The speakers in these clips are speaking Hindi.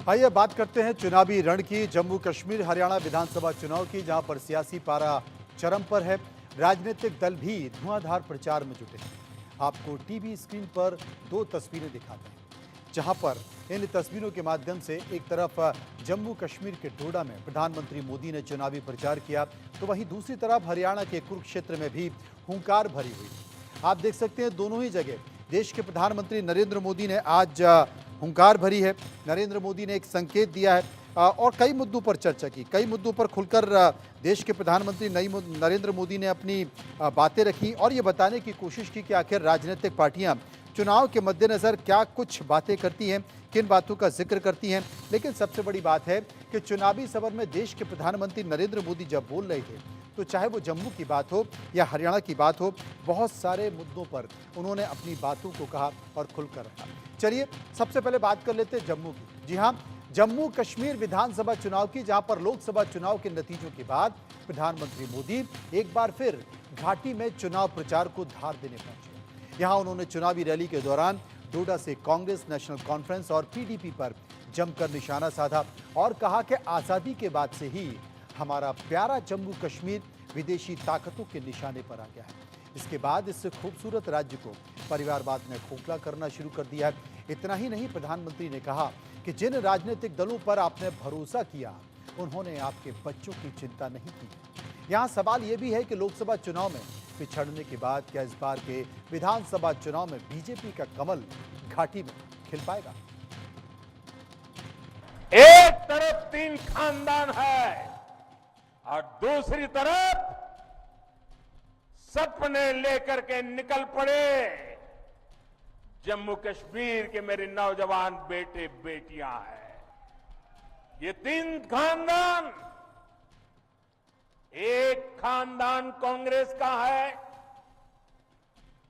आइए बात करते हैं चुनावी रण की। जम्मू कश्मीर हरियाणा विधानसभा चुनाव की, जहां पर सियासी पारा चरम पर है। राजनीतिक दल भी धुआंधार प्रचार में जुटे हैं। आपको टीवी स्क्रीन पर दो तस्वीरें दिखाते हैं, जहां पर इन तस्वीरों के माध्यम से एक तरफ जम्मू कश्मीर के डोडा में प्रधानमंत्री मोदी ने चुनावी प्रचार किया, तो वहीं दूसरी तरफ हरियाणा के कुरुक्षेत्र में भी हुंकार भरी हुई। आप देख सकते हैं दोनों ही जगह देश के प्रधानमंत्री नरेंद्र मोदी ने आज हुंकार भरी है। नरेंद्र मोदी ने एक संकेत दिया है और कई मुद्दों पर चर्चा की, कई मुद्दों पर खुलकर देश के प्रधानमंत्री नरेंद्र मोदी ने अपनी बातें रखी और ये बताने की कोशिश की कि आखिर राजनीतिक पार्टियां चुनाव के मद्देनज़र क्या कुछ बातें करती हैं, किन बातों का जिक्र करती हैं। लेकिन सबसे बड़ी बात है कि चुनावी सभर में देश के प्रधानमंत्री नरेंद्र मोदी जब बोल रहे थे, तो चाहे वो जम्मू की बात हो या हरियाणा की बात हो, बहुत सारे मुद्दों पर उन्होंने अपनी बातों को कहा और खुलकर रखा। चलिए सबसे पहले बात कर लेते हैं जम्मू की। जी हाँ, जम्मू कश्मीर विधानसभा चुनाव की, जहां पर लोकसभा चुनाव के नतीजों के बाद प्रधानमंत्री मोदी एक बार फिर घाटी में चुनाव प्रचार को धार देने पहुंचे। यहां उन्होंने चुनावी रैली के दौरान डोडा से कांग्रेस, नेशनल कॉन्फ्रेंस और पीडीपी पर जमकर निशाना साधा और कहा कि आजादी के बाद से ही हमारा प्यारा जम्मू कश्मीर विदेशी ताकतों के निशाने पर आ गया है। इसके बाद इस खूबसूरत राज्य को परिवारवाद ने खोखला करना शुरू कर दिया है। इतना ही नहीं, प्रधानमंत्री ने कहा कि जिन राजनीतिक दलों पर आपने भरोसा किया, उन्होंने आपके बच्चों की चिंता नहीं की। यहाँ सवाल यह भी है कि लोकसभा चुनाव में पिछड़ने के बाद क्या इस बार के विधानसभा चुनाव में बीजेपी का कमल घाटी में खिल पाएगा। एक तरफ 3 खानदान है और दूसरी तरफ सपने लेकर के निकल पड़े जम्मू कश्मीर के मेरे नौजवान बेटे बेटियां हैं। ये 3 खानदान, एक खानदान कांग्रेस का है,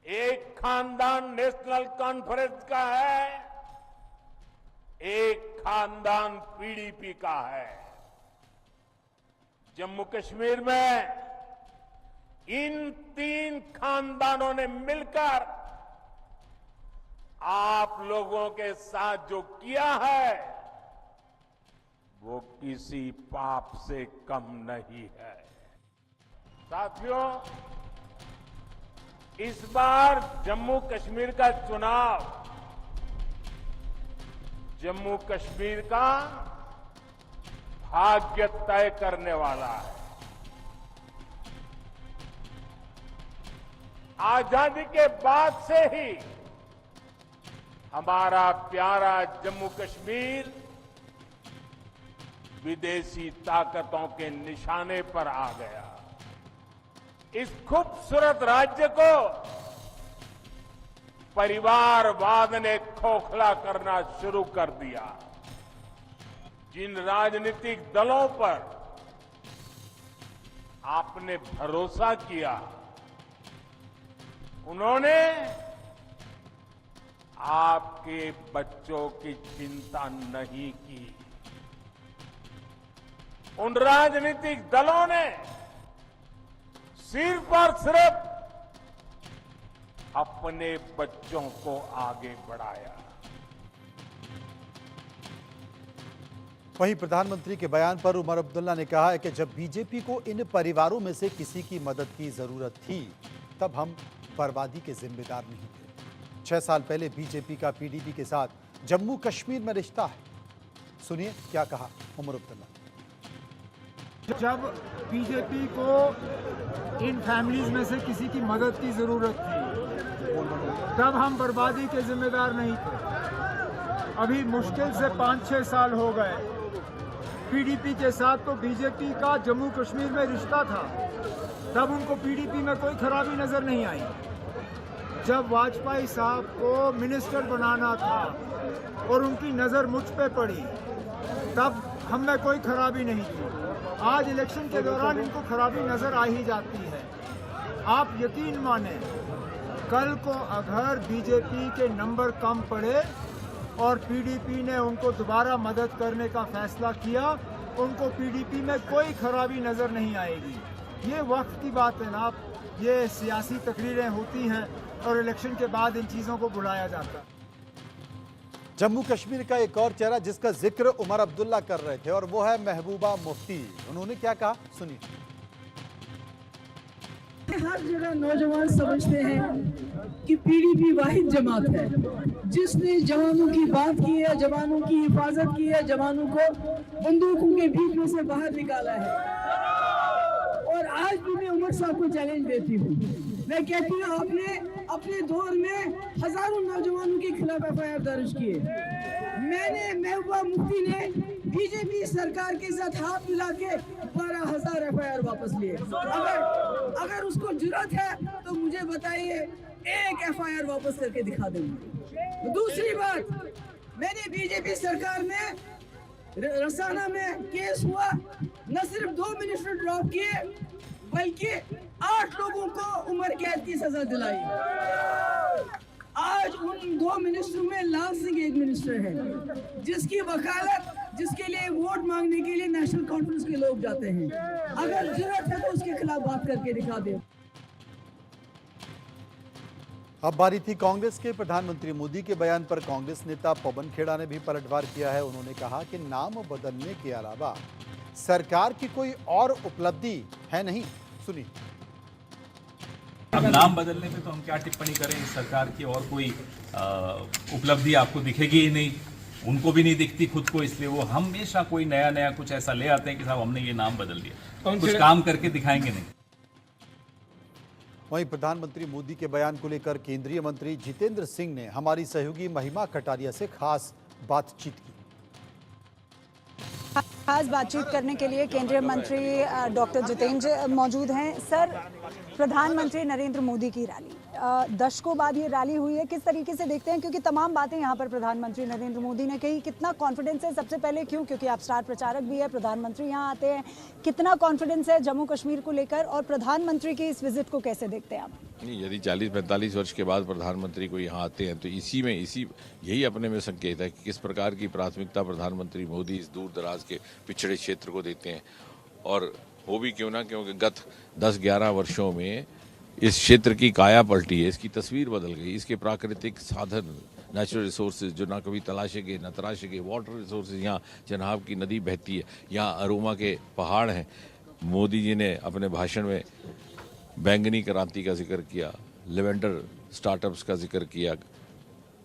एक खानदान नेशनल कॉन्फ्रेंस का है, एक खानदान पीडीपी का है। जम्मू कश्मीर में इन 3 खानदानों ने मिलकर आप लोगों के साथ जो किया है, वो किसी पाप से कम नहीं है। साथियों, इस बार जम्मू कश्मीर का चुनाव जम्मू कश्मीर का भाग्य तय करने वाला है। आजादी के बाद से ही हमारा प्यारा जम्मू कश्मीर विदेशी ताकतों के निशाने पर आ गया। इस खूबसूरत राज्य को परिवारवाद ने खोखला करना शुरू कर दिया। जिन राजनीतिक दलों पर आपने भरोसा किया, उन्होंने आपके बच्चों की चिंता नहीं की। उन राजनीतिक दलों ने सिर्फ और सिर्फ अपने बच्चों को आगे बढ़ाया। वहीं प्रधानमंत्री के बयान पर उमर अब्दुल्ला ने कहा है कि जब बीजेपी को इन परिवारों में से किसी की मदद की जरूरत थी, तब हम बर्बादी के जिम्मेदार नहीं थे। 6 साल पहले बीजेपी का पीडीपी के साथ जम्मू कश्मीर में रिश्ता है। सुनिए क्या कहा उमर अब्दुल्ला। जब बीजेपी को इन फैमिलीज में से किसी की मदद की जरूरत थी, तब हम बर्बादी के जिम्मेदार नहीं थे। अभी मुश्किल से 5-6 साल हो गए। पीडीपी के साथ तो बीजेपी का जम्मू कश्मीर में रिश्ता था, तब उनको पीडीपी में कोई खराबी नजर नहीं आई। जब वाजपेयी साहब को मिनिस्टर बनाना था और उनकी नजर मुझ पे पड़ी, तब हम में कोई खराबी नहीं थी। आज इलेक्शन के दौरान इनको खराबी नजर आ ही जाती है। आप यकीन माने, कल को अगर बीजेपी के नंबर कम पड़े और पीडीपी ने उनको दोबारा मदद करने का फैसला किया, उनको पीडीपी में कोई खराबी नजर नहीं आएगी। ये वक्त की बात है ना, ये सियासी तकरीरें होती हैं और इलेक्शन के बाद इन चीज़ों को बुलाया जाता है। जम्मू कश्मीर का एक और चेहरा जिसका जिक्र उमर अब्दुल्ला कर रहे थे और वो है महबूबा मुफ्ती। उन्होंने क्या कहा, सुनिए। हर जगह नौजवान समझते हैं कि पीडीपी वाहिद जमात है जिसने जवानों की बात की है, जवानों की हिफाजत की है, जवानों को बंदूकों के बीच में से बाहर निकाला है। और आज भी मैं उमर साहब को चैलेंज देती हूँ, मैं कहती हूँ आपने अपने दौर में हजारों नौजवानों के खिलाफ एफआईआर दर्ज किए। मैंने महबूबा मुफ्ती ने बीजेपी सरकार के साथ हाथ मिला के 12,000 एफआईआर वापस लिए। अगर उसको जुर्रत है तो मुझे बताइए, एक एफआईआर वापस करके दिखा देंगे। दूसरी बात, मैंने बीजेपी सरकार में रसाना में केस हुआ, न सिर्फ 2 मिनिस्टर ड्रॉप किए बल्कि 8 लोगों को उम्र कैद की सजा दिलाई। आज उन 2 मिनिस्टरों में लाल सिंह एक मिनिस्टर है जिसकी वकालत, जिसके लिए वोट मांगने के लिए नेशनल कॉन्फ्रेंस के लोग जाते हैं। अगर जरूरत है तो उसके खिलाफ बात करके दिखा दे। अब बारी थी कांग्रेस के। प्रधानमंत्री मोदी के बयान पर कांग्रेस नेता पवन खेड़ा ने भी पलटवार किया है। उन्होंने कहा कि नाम बदलने के अलावा सरकार की कोई और उपलब्धि है नहीं। सुनिए। अब नाम बदलने पे तो हम क्या टिप्पणी करें, इस सरकार की और कोई उपलब्धि आपको दिखेगी ही नहीं, उनको भी नहीं दिखती खुद को, इसलिए वो हमेशा कोई नया कुछ ऐसा ले आते हैं कि साहब हमने ये नाम बदल दिया, कुछ काम करके दिखाएंगे नहीं। वहीं प्रधानमंत्री मोदी के बयान को लेकर केंद्रीय मंत्री जितेंद्र सिंह ने हमारी सहयोगी महिमा कटारिया से खास बातचीत की। खास बातचीत करने के लिए केंद्रीय मंत्री डॉक्टर जितेंद्र मौजूद हैं। सर, प्रधानमंत्री नरेंद्र मोदी की रैली दशकों बाद ये रैली हुई है, किस तरीके से देखते हैं? क्योंकि तमाम बातें यहाँ पर प्रधानमंत्री नरेंद्र मोदी ने कही, कितना कॉन्फिडेंस है? सबसे पहले क्यों? क्योंकि आप स्टार प्रचारक भी है, प्रधानमंत्री यहाँ आते हैं, कितना कॉन्फिडेंस है जम्मू कश्मीर को लेकर और प्रधानमंत्री की इस विजिट को कैसे देखते हैं आप? नहीं, यदि 40-45 वर्ष के बाद प्रधानमंत्री को यहाँ आते हैं तो यही अपने में संकेत है कि किस प्रकार की प्राथमिकता प्रधानमंत्री मोदी इस दूर दराज के पिछड़े क्षेत्र को देते हैं। और हो भी क्यों ना, क्योंकि गत 10-11 वर्षों में इस क्षेत्र की काया पलटी है, इसकी तस्वीर बदल गई। इसके प्राकृतिक साधन, नेचुरल रिसोर्सेज जो ना कभी तलाशे गए न तराशे गए, वाटर रिसोर्सेज, यहाँ चनाब की नदी बहती है, यहाँ अरोमा के पहाड़ हैं। मोदी जी ने अपने भाषण में बैंगनी क्रांति का जिक्र किया, लेवेंडर स्टार्टअप्स का जिक्र किया,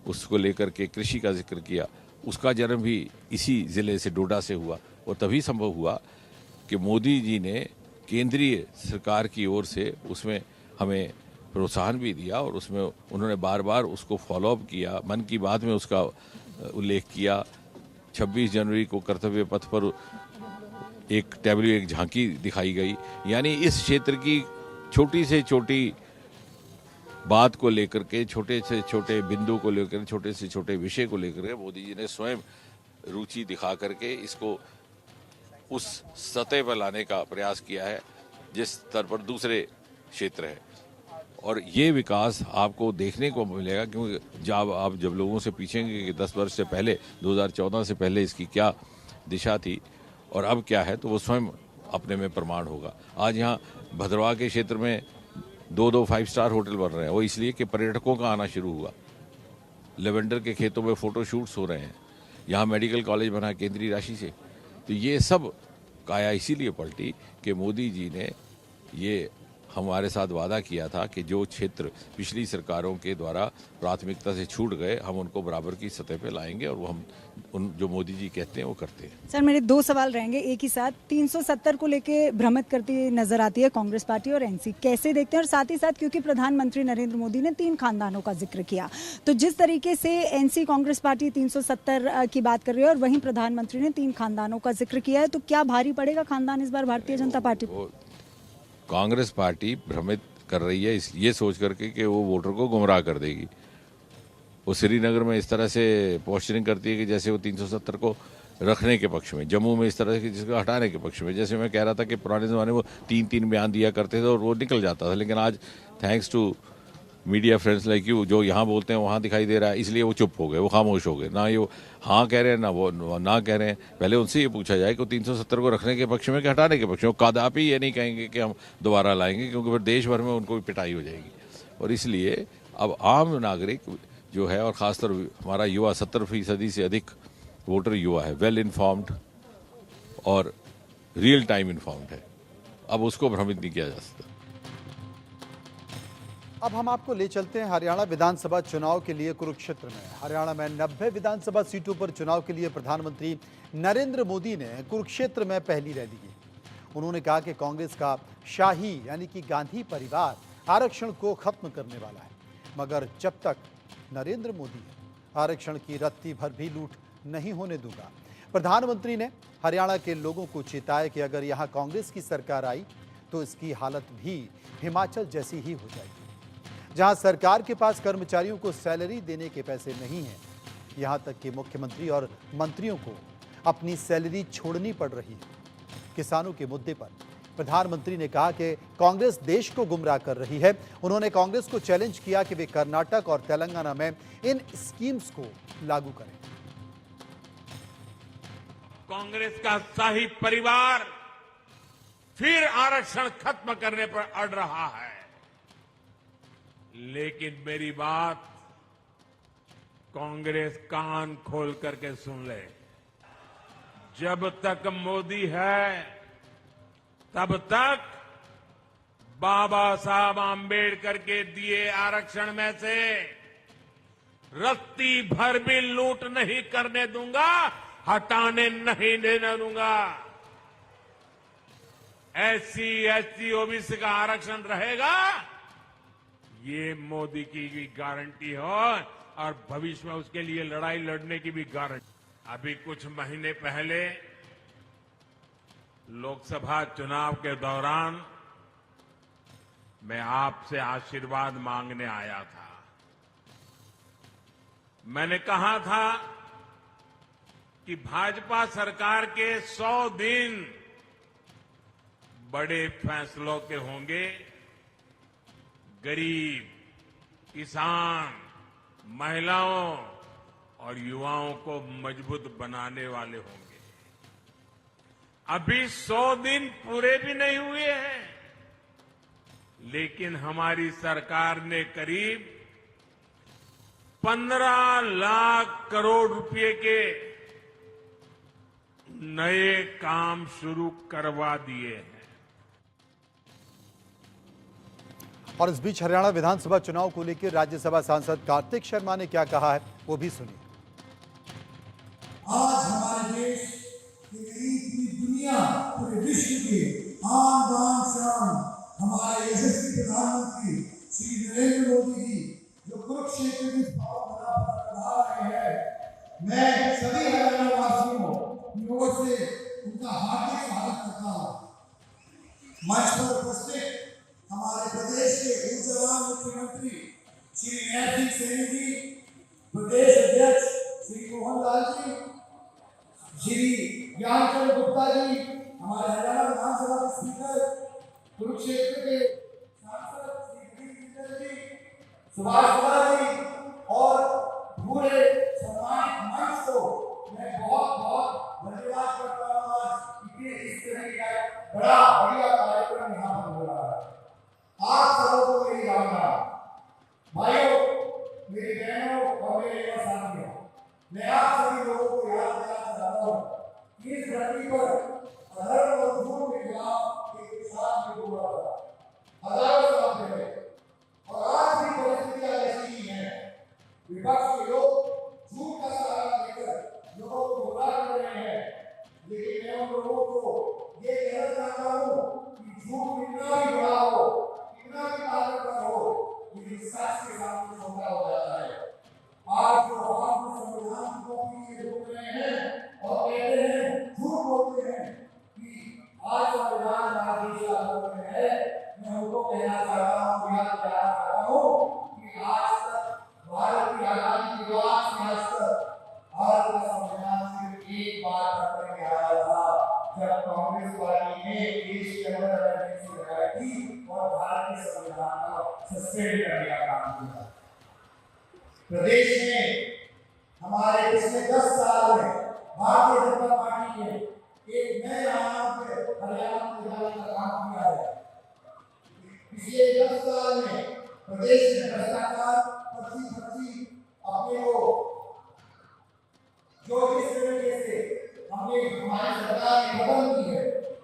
उसको लेकर के कृषि का जिक्र किया। उसका जन्म भी इसी ज़िले से, डोडा से हुआ और तभी संभव हुआ कि मोदी जी ने केंद्रीय सरकार की ओर से उसमें हमें प्रोत्साहन भी दिया और उसमें उन्होंने बार बार उसको फॉलोअप किया। मन की बात में उसका उल्लेख किया। 26 जनवरी को कर्तव्य पथ पर एक झांकी दिखाई गई। यानी इस क्षेत्र की छोटी से छोटी बात को लेकर के, छोटे से छोटे बिंदु को लेकर, छोटे से छोटे विषय को लेकर के मोदी जी ने स्वयं रुचि दिखा करके इसको उस सतह पर लाने का प्रयास किया है जिस स्तर पर दूसरे क्षेत्र है। और ये विकास आपको देखने को मिलेगा, क्योंकि जब लोगों से पूछेंगे कि 10 वर्ष से पहले, 2014 से पहले इसकी क्या दिशा थी और अब क्या है, तो वो स्वयं अपने में प्रमाण होगा। आज यहाँ भद्रवाह के क्षेत्र में 2 5 स्टार होटल बन रहे हैं, वो इसलिए कि पर्यटकों का आना शुरू हुआ। लेवेंडर के खेतों में फोटो शूट्स हो रहे हैं, यहाँ मेडिकल कॉलेज बना है केंद्रीय राशि से। तो ये सब काया इसीलिए पलटी कि मोदी जी ने ये हमारे साथ वादा किया था कि जो क्षेत्र पिछली सरकारों के द्वारा प्राथमिकता से छूट गए, हम उनको बराबर की सतह पे लाएंगे और वो हम जो मोदी जी कहते हैं वो करते हैं। सर, मेरे 2 सवाल रहेंगे एक ही साथ। 370 को लेके भ्रमित करती नजर आती है कांग्रेस पार्टी और एनसी, कैसे देखते हैं? और साथ ही साथ क्योंकि प्रधानमंत्री नरेंद्र मोदी ने 3 खानदानों का जिक्र किया, तो जिस तरीके से एनसी कांग्रेस पार्टी 370 की बात कर रही है और वहीं प्रधानमंत्री ने 3 खानदानों का जिक्र किया है, तो क्या भारी पड़ेगा खानदान इस बार भारतीय जनता पार्टी? कांग्रेस पार्टी भ्रमित कर रही है ये सोच करके कि वो वोटर को गुमराह कर देगी। वो श्रीनगर में इस तरह से पोस्टरिंग करती है कि जैसे वो 370 को रखने के पक्ष में, जम्मू में इस तरह से जिसको हटाने के पक्ष में। जैसे मैं कह रहा था कि पुराने ज़माने में वो 3-3 बयान दिया करते थे और वो निकल जाता था, लेकिन आज thanks to media friends like you, जो यहाँ बोलते हैं वहाँ दिखाई दे रहा है, इसलिए वो चुप हो गए, वो खामोश हो गए। ना ये हाँ कह रहे हैं, ना वो ना कह रहे हैं। पहले उनसे ये पूछा जाए कि 370 को रखने के पक्ष में कि हटाने के पक्ष में। कदापि ये नहीं कहेंगे कि हम दोबारा लाएंगे, क्योंकि फिर देश भर में उनको भी पिटाई हो जाएगी। और इसलिए अब आम नागरिक जो है, और ख़ासतौर हमारा युवा 70% से अधिक वोटर युवा है, वेल इन्फॉर्म्ड और रियल टाइम इन्फॉर्म्ड है। अब उसको भ्रमित नहीं किया जा सकता। अब हम आपको ले चलते हैं हरियाणा विधानसभा चुनाव के लिए कुरुक्षेत्र में। हरियाणा में 90 विधानसभा सीटों पर चुनाव के लिए प्रधानमंत्री नरेंद्र मोदी ने कुरुक्षेत्र में पहली रैली की। उन्होंने कहा कि कांग्रेस का शाही यानी कि गांधी परिवार आरक्षण को खत्म करने वाला है, मगर जब तक नरेंद्र मोदी है, आरक्षण की रत्ती भर भी लूट नहीं होने दूंगा। प्रधानमंत्री ने हरियाणा के लोगों को चेताया कि अगर यहां कांग्रेस की सरकार आई तो इसकी हालत भी हिमाचल जैसी ही हो जाएगी, जहां सरकार के पास कर्मचारियों को सैलरी देने के पैसे नहीं हैं, यहां तक कि मुख्यमंत्री और मंत्रियों को अपनी सैलरी छोड़नी पड़ रही है। किसानों के मुद्दे पर प्रधानमंत्री ने कहा कि कांग्रेस देश को गुमराह कर रही है। उन्होंने कांग्रेस को चैलेंज किया कि वे कर्नाटक और तेलंगाना में इन स्कीम्स को लागू करें। कांग्रेस का शाही परिवार फिर आरक्षण खत्म करने पर अड़ रहा है, लेकिन मेरी बात कांग्रेस कान खोल करके सुन ले। जब तक मोदी है तब तक बाबा साहब आंबेडकर के दिए आरक्षण में से रत्ती भर भी लूट नहीं करने दूंगा, हटाने नहीं देने दूंगा। SC, ST, OBC का आरक्षण रहेगा, ये मोदी की भी गारंटी हो और भविष्य में उसके लिए लड़ाई लड़ने की भी गारंटी। अभी कुछ महीने पहले लोकसभा चुनाव के दौरान मैं आपसे आशीर्वाद मांगने आया था। मैंने कहा था कि भाजपा सरकार के 100 दिन बड़े फैसलों के होंगे, गरीब, किसान, महिलाओं और युवाओं को मजबूत बनाने वाले होंगे। अभी 100 दिन पूरे भी नहीं हुए हैं, लेकिन हमारी सरकार ने करीब 15 लाख करोड़ रुपए के नए काम शुरू करवा दिए हैं। और इस बीच हरियाणा विधानसभा चुनाव को लेकर राज्यसभा सांसद कार्तिक शर्मा ने क्या कहा है, वो भी सुनिए। आज हमारे देश की नहीं पूरी दुनिया, पूरे विश्व के आन बान शान हमारे यशस्वी प्रधानमंत्री श्री नरेंद्र मोदी जी जो कुरुक्षेत्र की भावना बढ़ा रहे हैं, मैं सभी हरियाणा वासियों की ओर से उनका हार्दिक स्वागत करता हूँ। मंच पर उपस्थित हमारे प्रदेश के ऊर्जावान मुख्यमंत्री श्री नैतिक सैनी जी, प्रदेश अध्यक्ष श्री मोहन लाल जी, श्री ज्ञानचंद गुप्ता जी, हमारे हरियाणा विधानसभा के स्पीकर, कुरुक्षेत्र के सांसद श्री गिरिधर जी, सुभाष कुमार जी और पूरे सम्मानित मंच को मैं बहुत बहुत धन्यवाद करता हूँ। आज इस तरह का बड़ा बढ़िया कार्यक्रम यहाँ पर हो रहा है। आप सबों को मेरी भावना, भाइयों, मेरी बहनों और मेरे युवा साथियों, मैं आप सभी लोगों को याद दिलाना चाहता हूँ कि इस धरती पर अधर्म और झूठ के खिलाफ एक किसान युद्ध हुआ था हजारों साल पहले, और आज भी परिस्थितियां ऐसी ही हैं। विपक्ष के लोग झूठ का सहारा लेकर लोगों को गुमराह कर रहे हैं, लेकिन मैं उन लोगों को ये कहना चाहता हूँ कि झूठ कितना भी बड़ा हो, कितना भी ताकतवर हो, लेकिन सच के सामने छोटा हो जाता है। आज जो हम संविधान को पीछे रोक रहे हैं और कहते हैं, झूठ बोलते हैं कि आज संविधान आदेश लागू में है, मैं उनको कहना चाहता हूँ, याद दिलाना चाहता हूँ कि आज तक भारत की आजादी के बाद से आज तक भारत का संविधान सिर्फ एक बार खत्म में आया था, जब कांग्रेस पार्टी ने देश के अंदर इमरजेंसी लगाई थी और भारतीय संविधान को सस्पेंड करने का काम किया। प्रदेश में हमारे पिछले 10 साल में भारतीय जनता पार्टी ने एक नए आयाम पे हरियाणा में जाने का काम किया है। पिछले 10 साल में प्रदेश में भ्रष्टाचार, फर्जी अपने को जो जिस तरीके से हमने हमारी सरकार ने कदम की है,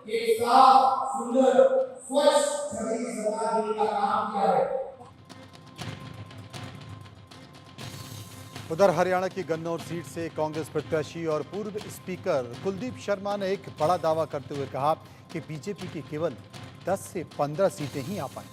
एक साफ सुंदर स्वच्छ छवि की सरकार देने का काम किया है। उधर हरियाणा की गन्नौर सीट से कांग्रेस प्रत्याशी और पूर्व स्पीकर कुलदीप शर्मा ने एक बड़ा दावा करते हुए कहा कि बीजेपी की केवल 10 से 15 सीटें ही आ पाएंगी।